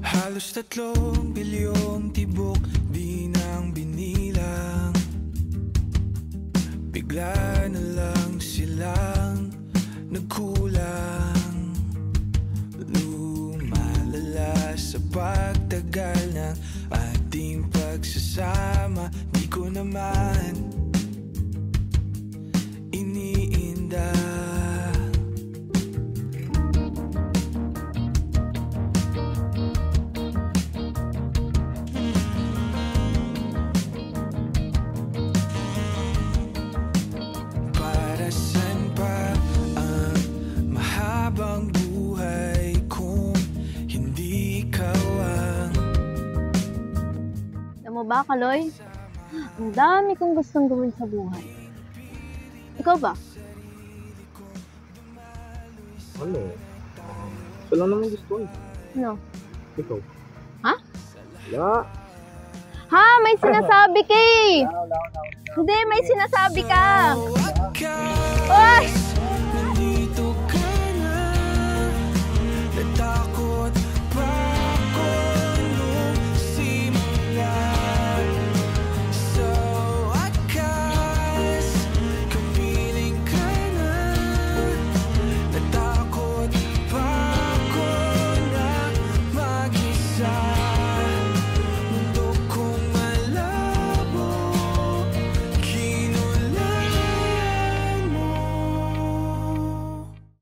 Halos 3 bilyong tibok di nang binilang. Bigla na lang silang nagkulang. Lumalala sa pagtagal ng ating pagsasama. Di ko naman iniinda. Para saan pa ang mahabang buhay kung hindi ikaw ang... Alam mo ba, Kaloy? Ang dami kong gustong gawin sa buhay. Ikaw ba? Ano? Ito lang naman gusto ko. Ano? Ikaw. Ha? Wala. Ha? May sinasabi ka eh! Hindi, may sinasabi ka! Oy! Nandito ka na, natakot